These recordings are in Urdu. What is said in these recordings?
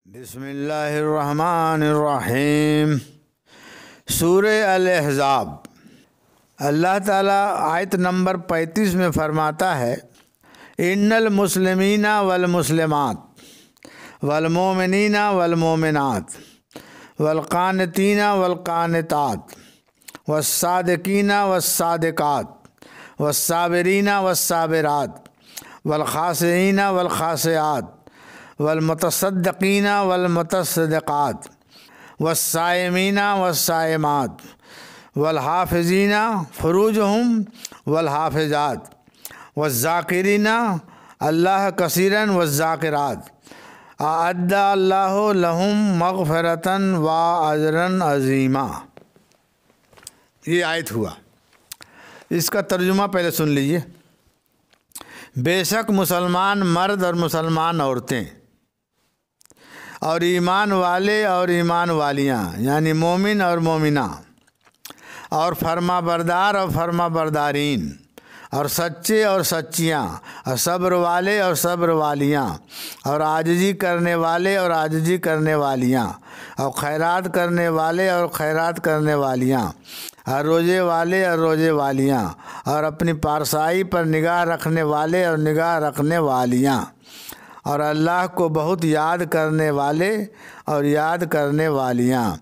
بسم اللہ الرحمن الرحیم۔ سورہ الاحزاب۔ اللہ تعالیٰ آیت نمبر 35 میں فرماتا ہے، ان المسلمین والمسلمات والمؤمنین والمؤمنات والقانتین والقانتات والصادقین والصادقات والصابرین والصابرات والخاشعین والخاشعات والمتصدقین والمتصدقات والصائمین والصائمات والحافظین فروجہم والحافظات والذاکرین اللہ کثیرا والذاکرات اعد اللہ لہم مغفرۃ و اجرا عظیما۔ یہ آیت ہوا، اس کا ترجمہ پہلے سن لیجئے۔ بے شک مسلمان مرد اور مسلمان عورتیں اور ایمان والے اور ایمان والیاں یعنی مومن اور مومنہ اور فرما بردار اور فرما بردارین اور سچے اور سچیاں اور صبر والے اور صبر والیاں اور عاجزی کرنے والے اور عاجزی کرنے والیاں اور خیرات کرنے والے اور خیرات کرنے والیاں اور روزے والے اور روزے والیاں اور اپنی پارسائی پر نگاہ رکھنے والے اور نگاہ رکھنے والیاں اور اللہ کو بہت یاد کرنے والے اور یاد کرنے والیاں،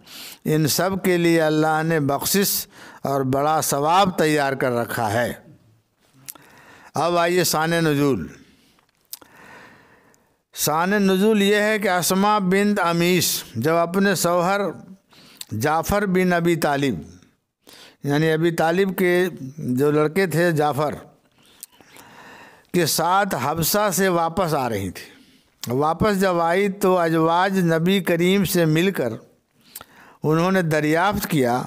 ان سب کے لیے اللہ نے بخشش اور بڑا ثواب تیار کر رکھا ہے۔ اب آئیے شان نزول۔ شان نزول یہ ہے کہ اسماء بنت امیس جب اپنے شوہر جعفر بن ابی طالب یعنی ابی طالب کے جو لڑکے تھے جعفر کے ساتھ حبشہ سے واپس آ رہی تھی، واپس جب آئی تو ازواج نبی کریم سے مل کر انہوں نے دریافت کیا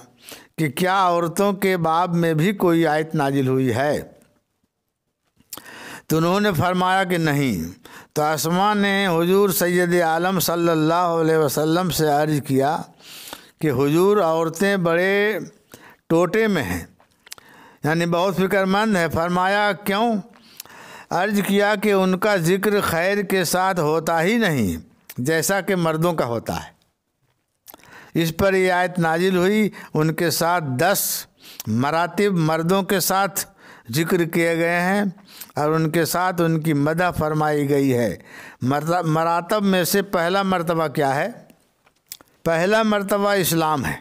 کہ کیا عورتوں کے باب میں بھی کوئی آیت نازل ہوئی ہے؟ تو انہوں نے فرمایا کہ نہیں۔ تو اسماء نے حضور سید عالم صلی اللہ علیہ وسلم سے عرض کیا کہ حضور عورتیں بڑے ٹوٹے میں ہیں، یعنی بہت فکر مند ہے۔ فرمایا کیوں؟ عرض کیا کہ ان کا ذکر خیر کے ساتھ ہوتا ہی نہیں جیسا کہ مردوں کا ہوتا ہے۔ اس پر یہ آیت نازل ہوئی، ان کے ساتھ 10 مراتب مردوں کے ساتھ ذکر کیے گئے ہیں اور ان کے ساتھ ان کی مدح فرمائی گئی ہے۔ مراتب میں سے پہلا مرتبہ کیا ہے؟ پہلا مرتبہ اسلام ہے۔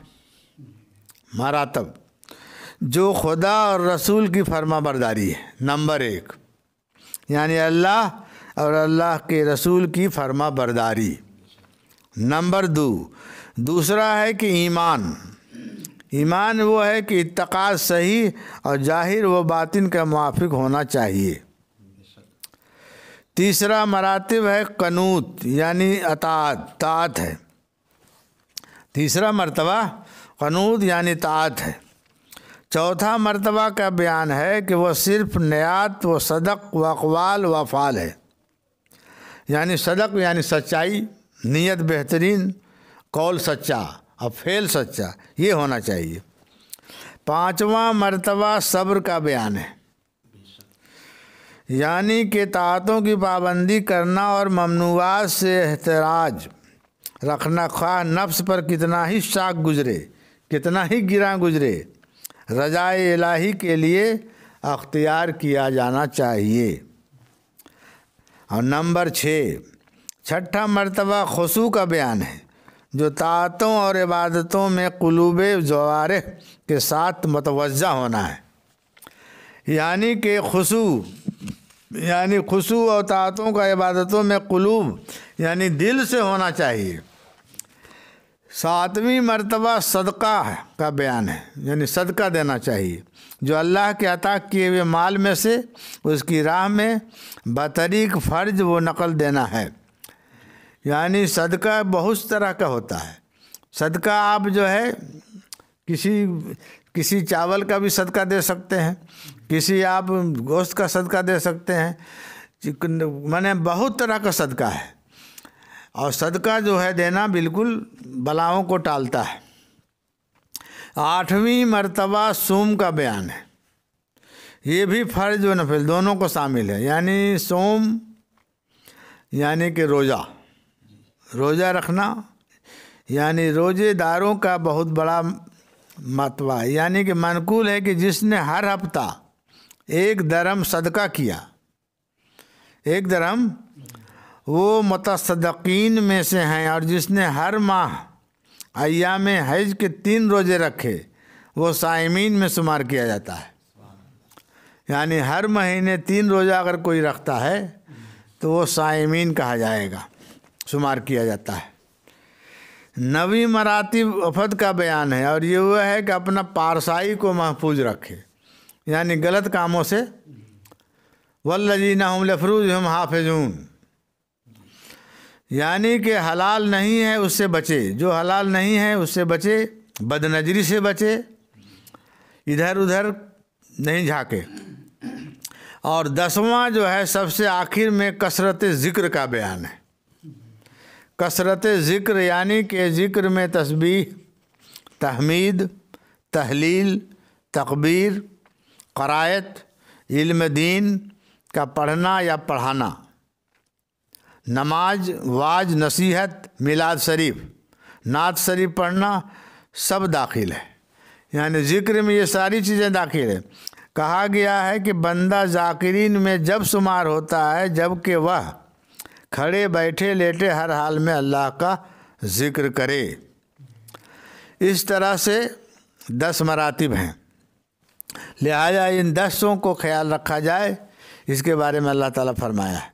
مراتب جو خدا اور رسول کی فرما برداری ہے، نمبر 1، یعنی اللہ اور اللہ کے رسول کی فرما برداری۔ نمبر 2، دوسرا ہے کہ ایمان۔ ایمان وہ ہے کہ اعتقاد صحیح اور ظاہر و باطن کا موافق ہونا چاہیے۔ تیسرا مراتب ہے قنوت یعنی طاعت ہے۔ تیسرا مرتبہ قنوت یعنی طاعت ہے۔ چوتھا مرتبہ کا بیان ہے کہ وہ صرف نیات و صدق و اقوال و افعال ہے، یعنی صدق یعنی سچائی، نیت بہترین، قول سچا اور فعل سچا، یہ ہونا چاہیے۔ پانچواں مرتبہ صبر کا بیان ہے، یعنی کہ طاعتوں کی پابندی کرنا اور ممنوعات سے احتراز رکھنا، خواہ نفس پر کتنا ہی شاق گزرے، کتنا ہی گراں گزرے، رضائے الہی کے لیے اختیار کیا جانا چاہیے۔ اور نمبر 6، چھٹا مرتبہ خضوع کا بیان ہے، جو طاعتوں اور عبادتوں میں قلوب جوارح کے ساتھ متوجہ ہونا ہے، یعنی کہ خضوع اور طاعتوں کا عبادتوں میں قلوب یعنی دل سے ہونا چاہیے۔ ساتویں مرتبہ صدقہ کا بیان ہے، یعنی صدقہ دینا چاہیے، جو اللہ کے عطا کیے ہوئے مال میں سے اس کی راہ میں بطریق فرض وہ نقل دینا ہے۔ یعنی صدقہ بہت طرح کا ہوتا ہے۔ صدقہ آپ جو ہے کسی چاول کا بھی صدقہ دے سکتے ہیں، کسی آپ گوشت کا صدقہ دے سکتے ہیں، بہت طرح کا صدقہ ہے۔ اور صدقہ جو ہے دینا بالکل بلاؤں کو ٹالتا ہے۔ 8ویں مرتبہ صوم کا بیان ہے، یہ بھی فرض و نفل دونوں کو شامل ہے، یعنی صوم یعنی کہ روزہ، روزہ رکھنا یعنی روزے داروں کا بہت بڑا مرتبہ ہے، یعنی کہ منقول ہے کہ جس نے ہر ہفتہ 1 درہم صدقہ کیا، 1 درہم، وہ متصدقین میں سے ہیں، اور جس نے ہر ماہ ایام حج کے 3 روزے رکھے وہ صائمین میں شمار کیا جاتا ہے۔ یعنی ہر مہینے 3 روزہ اگر کوئی رکھتا ہے تو وہ صائمین کہا جائے گا، شمار کیا جاتا ہے۔ 9 مراتب وفد کا بیان ہے، اور یہ وہ ہے کہ اپنا پارسائی کو محفوظ رکھے، یعنی غلط کاموں سے، والذین هم لفروجہم حافظون، یعنی کہ حلال نہیں ہے اس سے بچے، جو حلال نہیں ہے اس سے بچے، بد نظری سے بچے، ادھر ادھر نہیں جھانکے۔ اور 10واں جو ہے سب سے آخر میں کثرت ذکر کا بیان ہے۔ کثرت ذکر یعنی کہ ذکر میں تسبیح، تحمید، تحلیل، تکبیر، قرائت، علم دین کا پڑھنا یا پڑھانا، نماز، واعظ، نصیحت، میلاد شریف، نعت شریف پڑھنا سب داخل ہے۔ یعنی ذکر میں یہ ساری چیزیں داخل ہیں۔ کہا گیا ہے کہ بندہ ذاکرین میں جب شمار ہوتا ہے جب کہ وہ کھڑے بیٹھے لیٹے ہر حال میں اللہ کا ذکر کرے۔ اس طرح سے 10 مراتب ہیں، لہذا ان 10 کو خیال رکھا جائے، اس کے بارے میں اللہ تعالیٰ فرمایا ہے۔